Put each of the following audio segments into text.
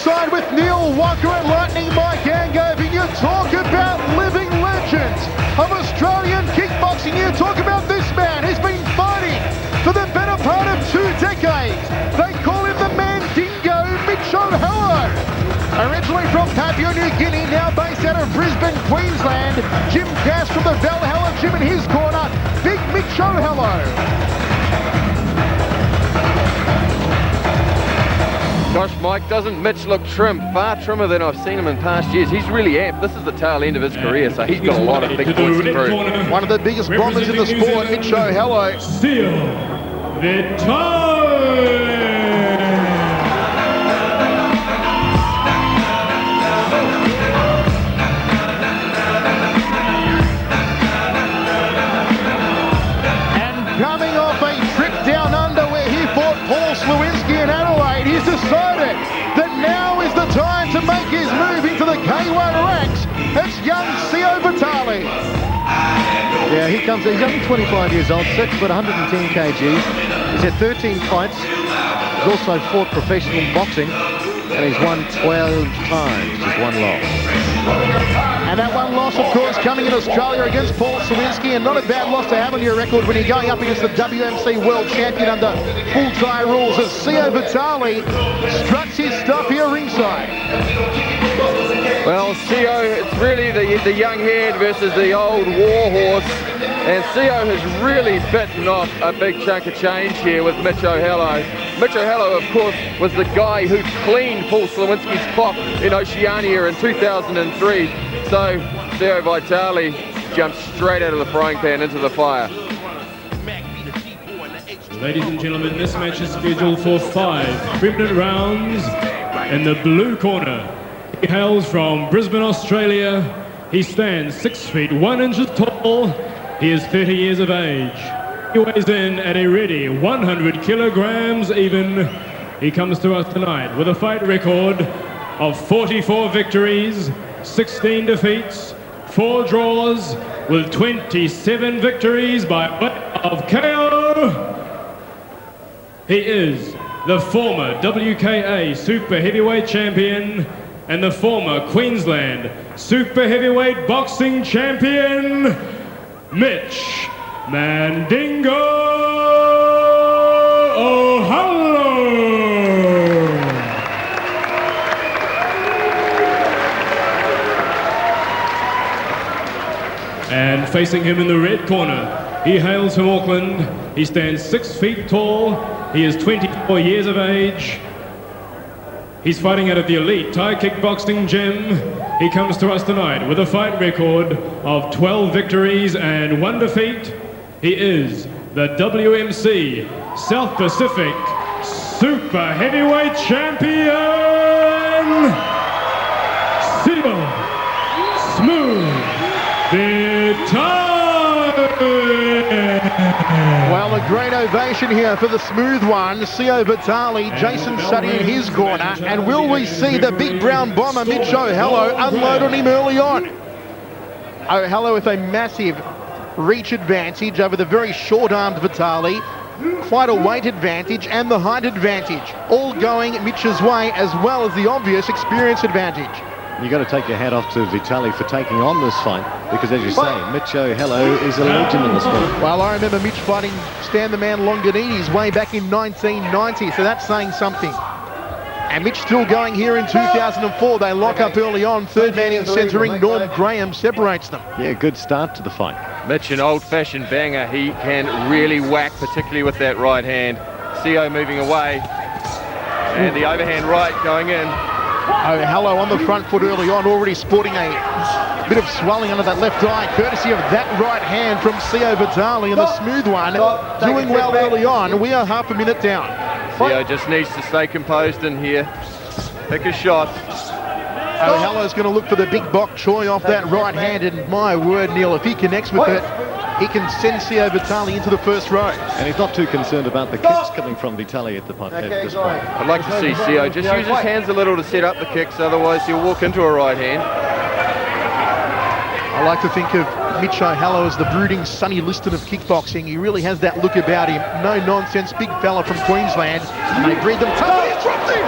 ringside with Neil Walker and Lightning Mike Angovin. You talk about living legends of Australian kickboxing. You talk about this man who's been fighting for the better part of 2 decades. They call him the Mandingo, Mitch O'Halloran. Originally from Papua New Guinea, now based out of Brisbane, Queensland. Jim Cass from the Valhalla Gym in his corner. Big Mitch O'Halloran. Gosh, Mike, doesn't Mitch look trim? Far trimmer than I've seen him in past years. He's really amped. This is the tail end of his career, so he's got a lot of big points to prove. One of the biggest bombers in the sport, Mitch O'Halloran. Sio Vitale. Coming off a trip down under where he fought Paul Slewinski in Adelaide, he's decided that now is the time to make his move into the K1 ranks. It's young Sio Vitale. Yeah, here comes, he's only 25 years old, 6 foot 110 kg. He's had 13 fights. He's also fought professional boxing, and he's won 12 times, just one loss. And that one loss, of course, coming in Australia against Paul Slewinski, and not a bad loss to have on your record when you're going up against the WMC World Champion under full Thai rules, as Sio Vitale struts his stuff here ringside. Well, Sio, it's really the young head versus the old war horse, and Sio has really bitten off a big chunk of change here with Mitch O'Halloran. Mitch O'Halloran, of course, was the guy who cleaned Paul Slewinski's clock in Oceania in 2003. So Sio Vitale jumped straight out of the frying pan into the fire. Ladies and gentlemen, this match is scheduled for 5 3-minute rounds. In the blue corner, he hails from Brisbane, Australia. He stands 6 feet 1 inches tall. He is 30 years of age. He weighs in at a ready 100 kilograms even. He comes to us tonight with a fight record of 44 victories, 16 defeats, 4 draws, with 27 victories by way of KO. He is the former WKA Super Heavyweight Champion and the former Queensland Super Heavyweight Boxing Champion, Mitch Mandingo O'Halloran. And facing him in the red corner, he hails from Auckland. He stands 6 feet tall. He is 24 years of age. He's fighting out of the elite Thai kickboxing gym. He comes to us tonight with a fight record of 12 victories and 1 defeat. He is the WMC South Pacific Super Heavyweight Champion, Sio Smooth Vitale. Well, a great ovation here for the smooth one, Sio Vitale, Jason Suddy in his corner. And will we see the big brown bomber, Mitch O'Halloran, unload on him early on? O'Halloran with a massive reach advantage over the very short-armed Vitale. Quite a weight advantage and the height advantage. All going Mitch's way, as well as the obvious experience advantage. You've got to take your hat off to Vitale for taking on this fight, because as you say, Mitch O'Halloran is a legend in the sport. Well, I remember Mitch fighting Stan the Man Longanides way back in 1990, so that's saying something. And Mitch still going here in 2004. They lock up early on. Third man in centering, Norm Graham separates them. Yeah, good start to the fight. Mitch, an old-fashioned banger. He can really whack, particularly with that right hand. Sio moving away, and the overhand right going in. O'Halloran on the front foot early on, already sporting a bit of swelling under that left eye, courtesy of that right hand from Sio Vitale, and the smooth one doing well early on. We are half a minute down. Sio just needs to stay composed in here. Pick a shot. O'Halloran's going to look for the big bok choy off that right hand, and my word, Neil, if he connects with it, he can send Sio Vitale into the first row. And he's not too concerned about the kicks coming from Vitale at this point. I'd like to see Sio just use his hands a little to set up the kicks, otherwise he'll walk into a right hand. I like to think of Mitch O'Halloran as the brooding Sonny Liston of kickboxing. He really has that look about him. No nonsense, big fella from Queensland. And they breed them. Oh, he's dropped him!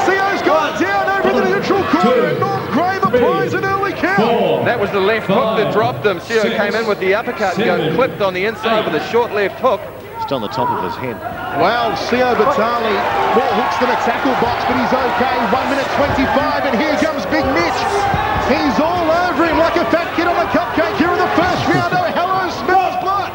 Sio's gone down over the neutral corner, and Norm Graham applies an early count. That was the left hook that dropped him. Sio came in with the uppercut and got clipped on the inside with a short left hook. Just on the top of his head. Well, Sio Vitale, more hooks than a tackle box, but he's okay. 1 minute 25, and here comes Big Mitch. He's all over him like a fat kid on a cupcake here in the first round. Oh, hello, smells blood.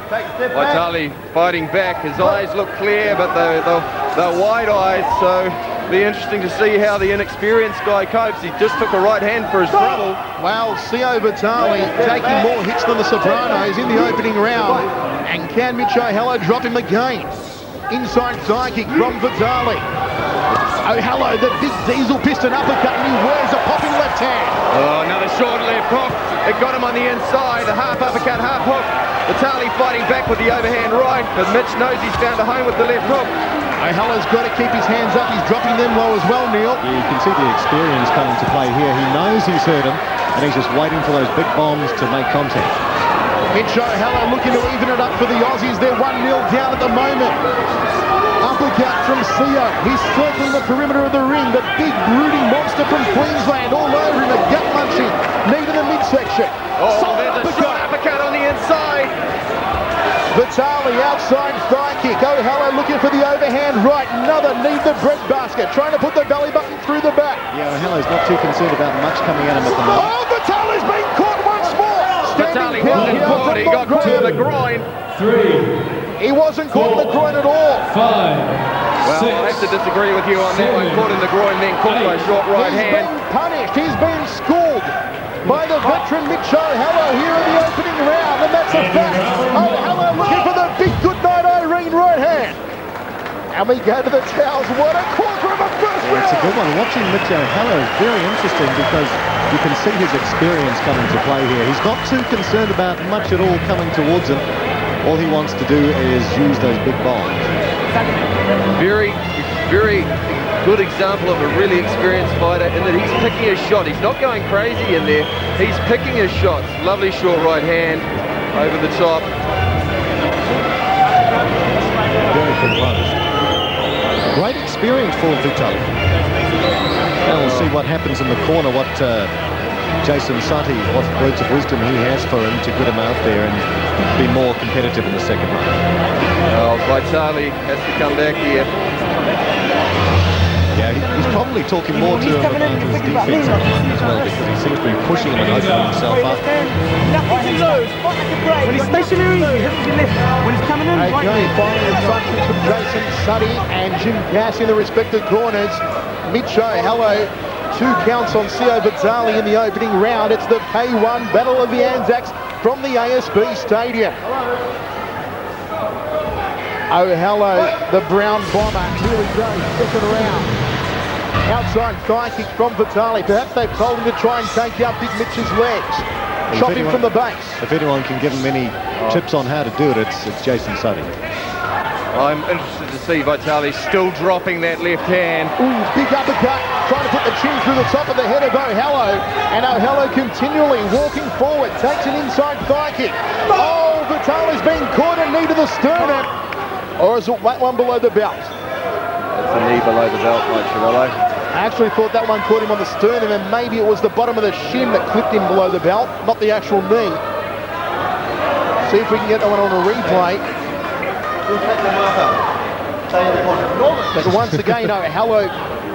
Vitale fighting back. His eyes look clear, but they're wide eyes, so be interesting to see how the inexperienced guy copes. He just took a right hand for his trouble. Well, Sio Vitale taking more hits than the Sopranos in the opening round. And can Mitch O'Hallow drop him again? Inside thigh kick from Vitale. O'Hallow, the big diesel piston uppercut, and he wears a popping left hand. Oh, another short left hook. It got him on the inside. The half uppercut, half hook. Vitale fighting back with the overhand right, but Mitch knows he's found a home with the left hook. O'Hallow's got to keep his hands up. He's dropping them low as well, Neil. Yeah, you can see the experience coming to play here. He knows he's hurt him, and he's just waiting for those big bombs to make contact. Mitch O'Hallow looking to even it up for the Aussies. They're 1-0 down at the moment. Uppercut from Sio. He's circling the perimeter of the ring. The big brooding monster from Queensland all over him. A gut munching. Knee to the midsection. Oh, there's a short uppercut on the inside. Vitale outside thigh kick. O'Hallow looking for the overhand right. Another knee to the breadbasket. Trying to put the belly button through the back. Yeah, O'Hallow's not too concerned about much coming at him at the moment. Oh, Vitale's been caught once more. Vitale wasn't caught. He got caught in the groin. 3. He wasn't caught in the groin at all. 5. Well, I have to disagree with you on that one. Caught in the groin, then caught by a short right He's hand. been punished. He's been schooled by the veteran Mitch O'Hallow here in the opening round, and that's a fact. O'Hallow looking for the big goodnight Irene right hand. And we go to the towels. What a quarter of a first round. It's a good one. Watching Mitch O'Hallow is very interesting because you can see his experience coming to play here. He's not too concerned about much at all coming towards him. All he wants to do is use those big bombs. Very, very good example of a really experienced fighter in that he's picking his shot. He's not going crazy in there. He's picking his shots. Lovely short right hand over the top. Very composed. Great experience for Vitale. Now we'll see what happens in the corner, what Jason Sutty, what words of wisdom he has for him to get him out there and be more competitive in the second round. Well, Vitale has to come back here. Yeah, he's probably talking more to him about his defense as well, because he seems to be pushing him and opening himself up. Nothing to lose. Fight like a brave. When he's stationary, he hasn't been left. When he's coming in, right. Okay, final instructions from Jason Sutty and Jim Cass in the respective corners. Mitch O'Hallow, 2 counts on Sio Vitale in the opening round. It's the K1 Battle of the Anzacs from the ASB Stadium. O'Hallow, the brown bomber. Here we go, second round. Outside thigh kick from Vitale. Perhaps they've told him to try and take out Big Mitch's legs. Chop him from the base. If anyone can give him any tips on how to do it, it's Jason Sutty. I'm interested to see Vitale still dropping that left hand. Ooh, big uppercut. Trying to put the chin through the top of the head of O'Hallow. And O'Hallow continually walking forward. Takes an inside thigh kick. Oh, Vitale's been caught, a knee to the sternum. Or is it that one below the belt? That's a knee below the belt, Mike Chavello. I actually thought that one caught him on the sternum, and maybe it was the bottom of the shin that clipped him below the belt, not the actual knee. See if we can get that one on a replay. But once again, O'Hallow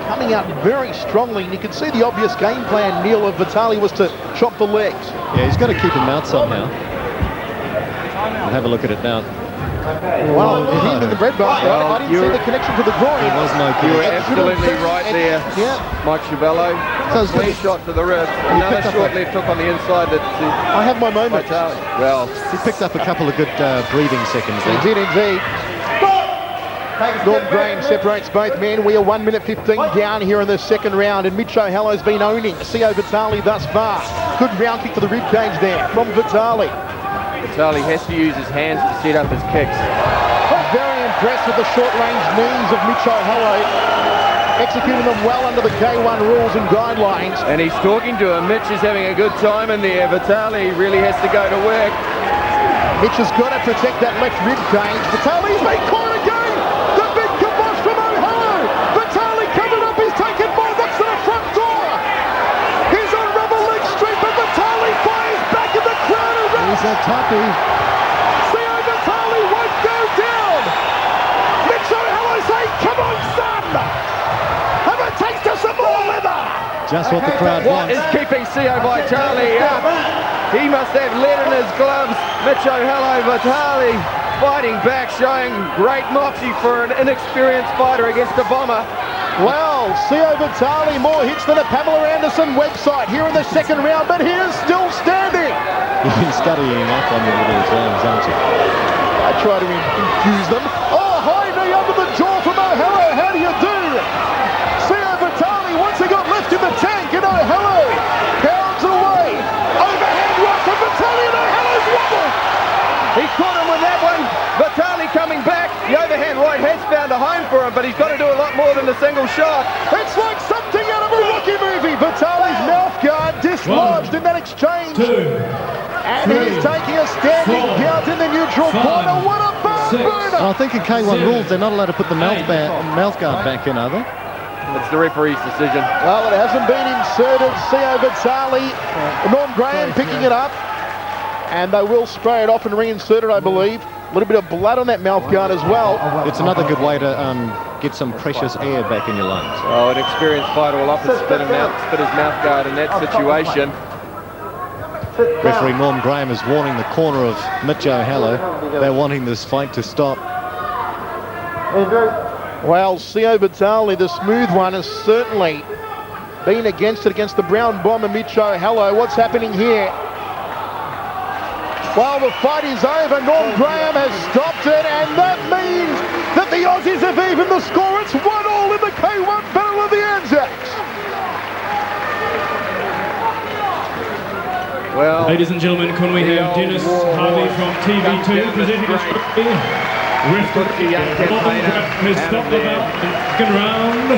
coming out very strongly, and you can see the obvious game plan, Neil, of Vitale was to chop the legs. Yeah, he's got to keep him out somehow. We'll have a look at it now. Well, it hit him in the breadbasket. I didn't see the connection to the groin. There was no You were connection. absolutely right there, Mike Chavello. Clean shot to the ribs. Another short left hook on the inside. I have my moments. Well, He picked up a couple of good breathing seconds He there. did indeed. Norm Graham separates both men. We are 1 minute 15 down here in the second round, and Mitch O'Hallow's been owning Sio Vitale thus far. Good round kick to the ribcage there from Vitale. Vitale has to use his hands to set up his kicks. Very impressed with the short-range knees of Mitch O'Hallow, executing them well under the K1 rules and guidelines. And he's talking to him. Mitch is having a good time in there. Vitale really has to go to work. Mitch has got to protect that left rib cage. Vitale's been caught again. The big kibosh from O'Hallow. Vitale covered up his tail. Steve. Sio Vitale won't go down. Mitch O'Hallow saying, come on, son. Have a taste of some more leather. Just what the crowd What wants. is keeping Sio Vitale up? He must have lead in his gloves. Mitch O'Hallow, Vitale fighting back, showing great moxie for an inexperienced fighter against a bomber. Well, Sio Vitale, more hits than a Pamela Anderson website here in the second round, but he is still standing. You've been studying up on your little exams, haven't you? I try to infuse them. Oh, high knee under the jaw from O'Hallow. How do you do? Sio Vitale once he got left in the tank, and O'Hallow pounds away. Overhand right from Vitale, and O'Hallow's wobbled. He caught him with that one. Vitale coming back. The overhand right has found a home for him, but he's got to do a lot more than a single shot. It's like something out of a Rocky movie. Vitale's mouth guard dislodged in that exchange. 2, And he's taking a standing count in the neutral corner. What a barn burner! I think in K1 rules, they're not allowed to put the mouth guard back in, are they? It's the referee's decision. Well, it hasn't been inserted. Sio Vitale, Norm Graham picking it up. And they will spray it off and reinsert it, I believe. A little bit of blood on that mouth guard as well. It's another good way to get some precious air back in your lungs. Oh, an experienced fighter will often spit his mouth guard in that situation. Referee Norm Graham is warning the corner of Mitch O'Hallow. They're wanting this fight to stop. Well, Sio Vitale, the smooth one, has certainly been against it against the brown bomber Mitch O'Hallow. What's happening here? Well, the fight is over. Norm Graham has stopped it, and that means that the Aussies have evened the score. It's 1-1 in the K1 Battle of the Anzacs. Well, ladies and gentlemen, can we have Dennis Harvey from TV2 presenting the trophy? Referee has stopped the bout in the second round.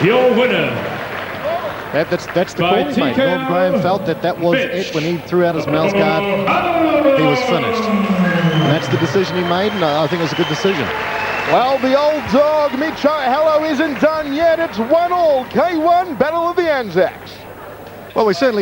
Your winner. That's the call he made. Norm Graham felt that was it when he threw out his mouth guard. He was finished. And that's the decision he made, and I think it's a good decision. Well, the old dog, Mitch O'Hallow, isn't done yet. It's 1-1 K1 Battle of the Anzacs. Well, we certainly